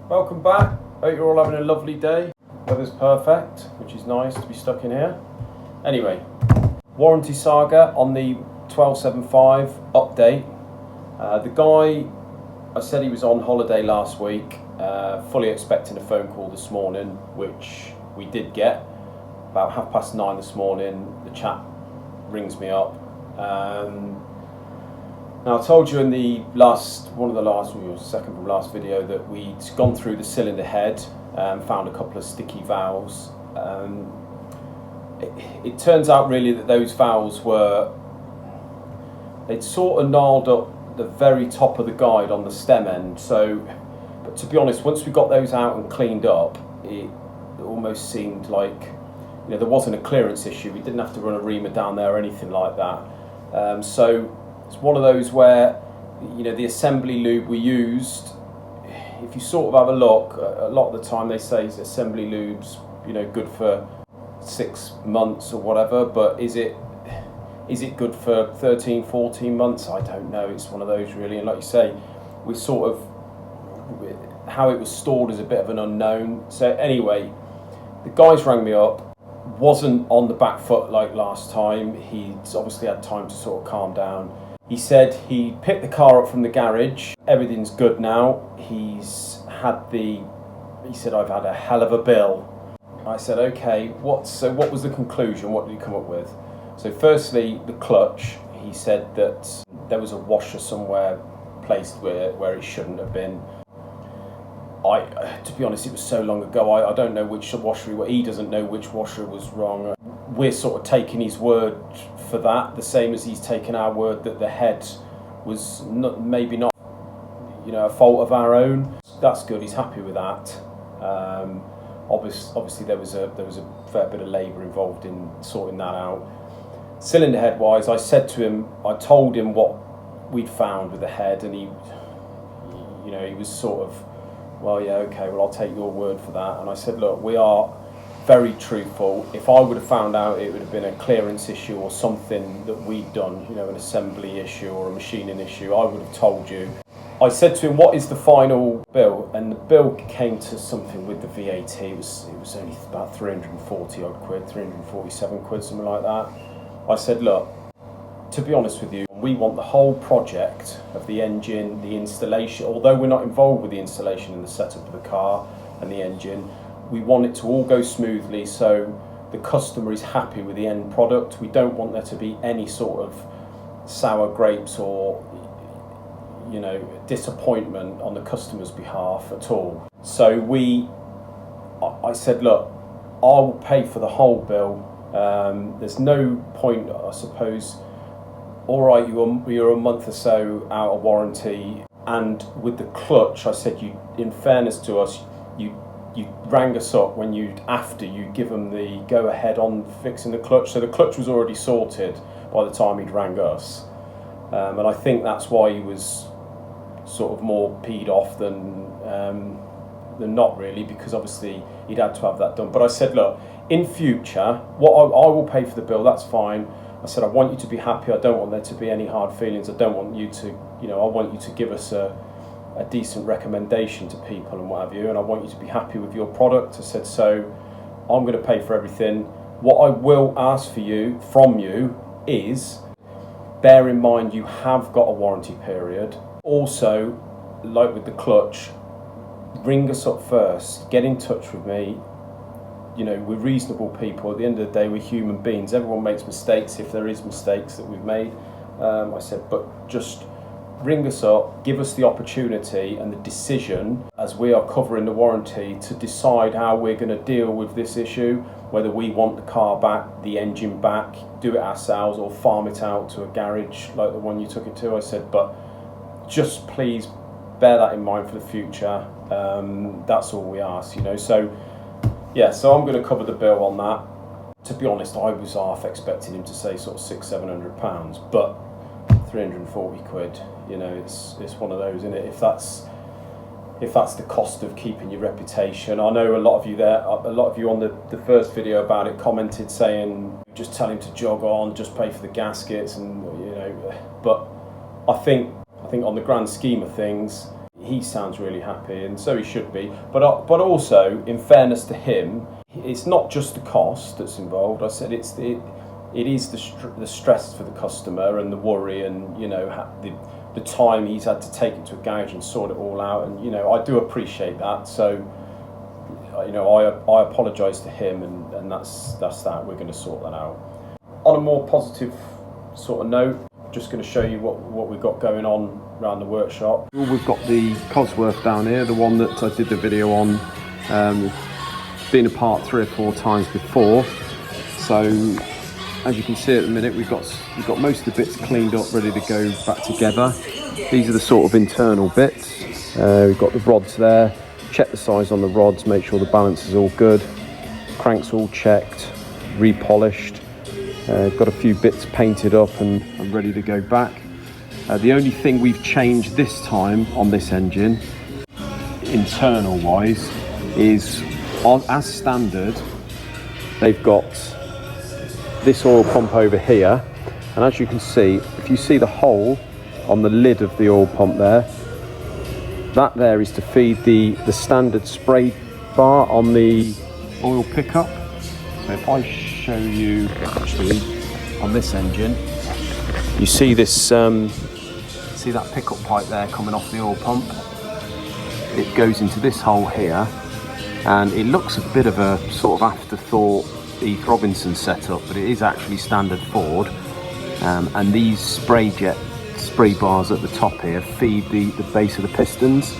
Welcome back. Hope you're all having a lovely day. Weather's perfect, which is nice to be stuck in here. Anyway, warranty saga on the 1275 update. The guy, I said he was on holiday last week, fully expecting a phone call this morning, which we did get. About 9:30 this morning, the chap rings me up. Now I told you in the second from last video that we'd gone through the cylinder head and found a couple of sticky valves. It turns out really that those valves they'd sort of gnarled up the very top of the guide on the stem end. So, but to be honest, once we got those out and cleaned up, it almost seemed like, you know, there wasn't a clearance issue. We didn't have to run a reamer down there or anything like that. So it's one of those where, you know, the assembly lube we used, if you sort of have a look, a lot of the time they say assembly lube's, you know, good for 6 months or whatever, but is it good for 13, 14 months? I don't know. It's one of those really, and like you say, we sort of, how it was stored is a bit of an unknown. So anyway, the guys rang me up. Wasn't on the back foot like last time. He'd obviously had time to sort of calm down. He said he picked the car up from the garage. Everything's good now. He said, I've had a hell of a bill. I said, okay, what was the conclusion? What did he come up with? So firstly, the clutch. He said that there was a washer somewhere placed where it shouldn't have been. To be honest, it was so long ago, I don't know which washer he doesn't know which washer was wrong. We're sort of taking his word for that, the same as he's taken our word that the head was maybe not, you know, a fault of our own. That's good. He's happy with that. Obviously, there was a fair bit of labour involved in sorting that out. Cylinder head wise, I told him what we'd found with the head, and he was sort of, well, yeah, okay, well, I'll take your word for that. And I said, look, we are very truthful. If I would have found out it would have been a clearance issue or something that we'd done, you know, an assembly issue or a machining issue, I would have told you. I said to him, what is the final bill? And the bill came to something with the VAT. It was only about 340 odd quid, 347 quid, something like that. I said, look, to be honest with you, we want the whole project of the engine, the installation, although we're not involved with the installation and the setup of the car and the engine, we want it to all go smoothly so the customer is happy with the end product. We don't want there to be any sort of sour grapes or, you know, disappointment on the customer's behalf at all. So I said, look, I'll pay for the whole bill. There's no point, I suppose. All right, you're a month or so out of warranty, and with the clutch, I said, in fairness to us, you rang us up when after you give them the go ahead on fixing the clutch. So the clutch was already sorted by the time he'd rang us, and I think that's why he was sort of more peed off than not really, because obviously he'd had to have that done. But I said, look, in future, I will pay for the bill. That's fine. I said, I want you to be happy. I don't want there to be any hard feelings. I don't want you to, you know, I want you to give us a decent recommendation to people and what have you, and I want you to be happy with your product. I said, so I'm going to pay for everything. What I will ask from you is, bear in mind you have got a warranty period. Also, like with the clutch, ring us up first, get in touch with me. You know, we're reasonable people. At the end of the day, we're human beings. Everyone makes mistakes if there is mistakes that we've made. I said, but just ring us up, give us the opportunity and the decision, as we are covering the warranty, to decide how we're going to deal with this issue, whether we want the car back, the engine back, do it ourselves, or farm it out to a garage like the one you took it to. I said, but just please bear that in mind for the future. That's all we ask, you know. So yeah, so I'm going to cover the bill on that. To be honest, I was half expecting him to say sort of £600-700, but 340 quid, you know, it's one of those, isn't it? If that's the cost of keeping your reputation. I know a lot of you on the first video about it commented saying, just tell him to jog on, just pay for the gaskets, and you know, but I think on the grand scheme of things, he sounds really happy, and so he should be. But also, in fairness to him, it's not just the cost that's involved. I said it is the stress for the customer and the worry, and you know the time he's had to take it to a garage and sort it all out. And you know, I do appreciate that. So you know, I apologise to him, and that's that. We're going to sort that out. On a more positive sort of note, just going to show you what we've got going on around the workshop. We've got the Cosworth down here, the one that I did the video on. Been apart 3 or 4 times before, so as you can see at the minute, we've got most of the bits cleaned up, ready to go back together. These are the sort of internal bits. We've got the rods there. Check the size on the rods, make sure the balance is all good. Cranks all checked, repolished. Got a few bits painted up and ready to go back. The only thing we've changed this time on this engine, internal wise, is as standard, they've got this oil pump over here, and as you can see, if you see the hole on the lid of the oil pump there, that there is to feed the standard spray bar on the oil pickup. So if I show you actually on this engine, you see this see that pickup pipe there coming off the oil pump. It goes into this hole here, and it looks a bit of a sort of afterthought Heath Robinson setup, but it is actually standard Ford. And these spray bars at the top here feed the base of the pistons.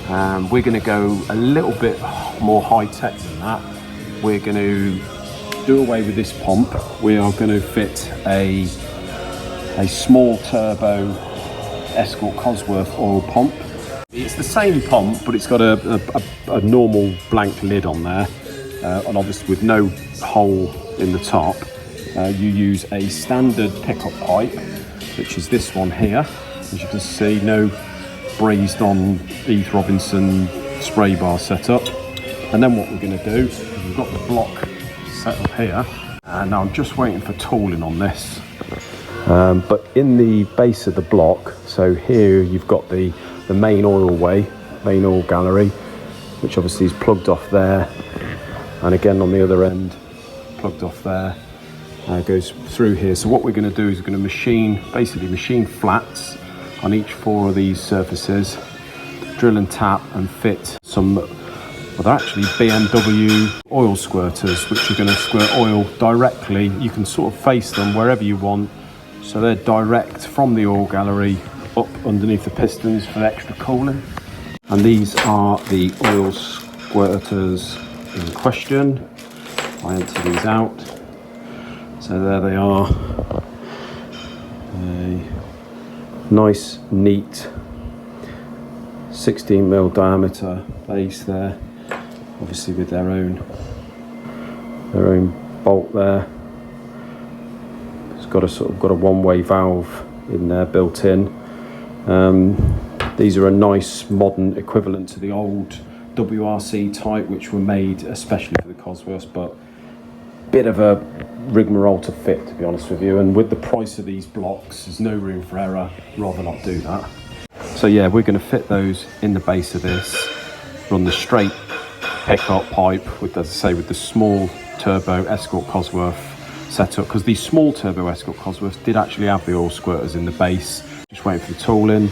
We're going to go a little bit more high tech than that. We're going to do away with this pump. We are going to fit a small turbo Escort Cosworth oil pump. It's the same pump, but it's got a normal blank lid on there, and obviously with no hole in the top. You use a standard pickup pipe, which is this one here. As you can see, no brazed on Heath Robinson spray bar setup. And then what we're going to do is we've got the block set up here, and now I'm just waiting for tooling on this. But in the base of the block, so here you've got the main oil gallery, which obviously is plugged off there, and again on the other end, plugged off there. Goes through here. So what we're going to do is we're going to machine flats on each 4 of these surfaces, drill and tap and fit some, well, they're actually BMW oil squirters, which are going to squirt oil directly. You can sort of face them wherever you want, so they're direct from the oil gallery up underneath the pistons for extra cooling. And these are the oil squirters in question. I empty these out. So there they are. A nice, neat 16mm diameter base there, obviously with their own bolt there. It's got a one-way valve in there built in. These are a nice modern equivalent to the old WRC type, which were made especially for the Cosworths, but bit of a rigmarole to fit, to be honest with you, and with the price of these blocks there's no room for error, rather not do that. So yeah, we're going to fit those in the base of this, run the straight pickup pipe with, as I say, with the small turbo Escort Cosworth setup, because these small turbo Escort Cosworths did actually have the oil squirters in the base. Just waiting for the tooling,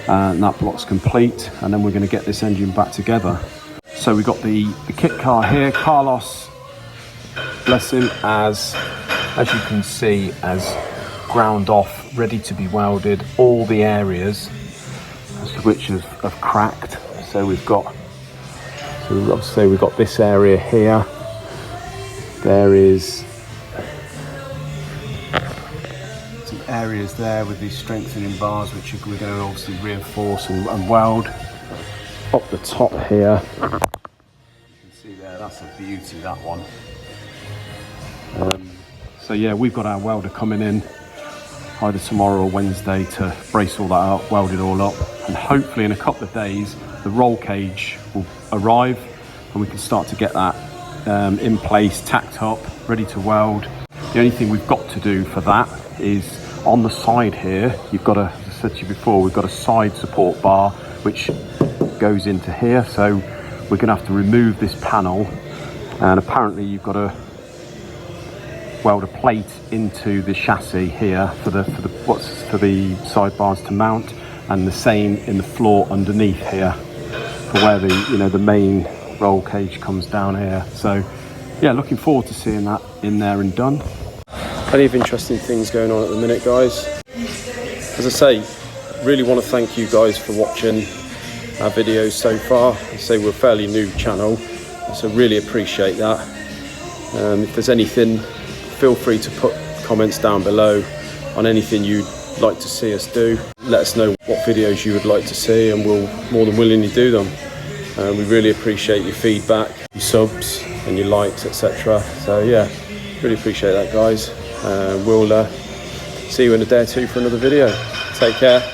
and that block's complete, and then we're going to get this engine back together. So we've got the kit car here. Carlos, bless him, as you can see, has ground off, ready to be welded, all the areas which have cracked. So we've got this area here. There is some areas there with these strengthening bars, which we're going to obviously reinforce and weld. Up the top here, you can see there, that's a beauty, that one. So yeah, we've got our welder coming in either tomorrow or Wednesday to brace all that up, weld it all up, and hopefully in a couple of days the roll cage will arrive and we can start to get that in place, tacked up, ready to weld. The only thing we've got to do for that is on the side here, you've got as I said to you before, we've got a side support bar which goes into here, so we're going to have to remove this panel, and apparently you've got to weld a plate into the chassis here for the sidebars to mount, and the same in the floor underneath here for where the main roll cage comes down here. So yeah, looking forward to seeing that in there and done. Plenty of interesting things going on at the minute, guys. As I say, really want to thank you guys for watching our videos so far. I say we're a fairly new channel, so really appreciate that. If there's anything, feel free to put comments down below on anything you'd like to see us do. Let us know what videos you would like to see, and we'll more than willingly do them. We really appreciate your feedback, your subs and your likes, etc. So yeah, really appreciate that, guys. We'll see you in a day or two for another video. Take care.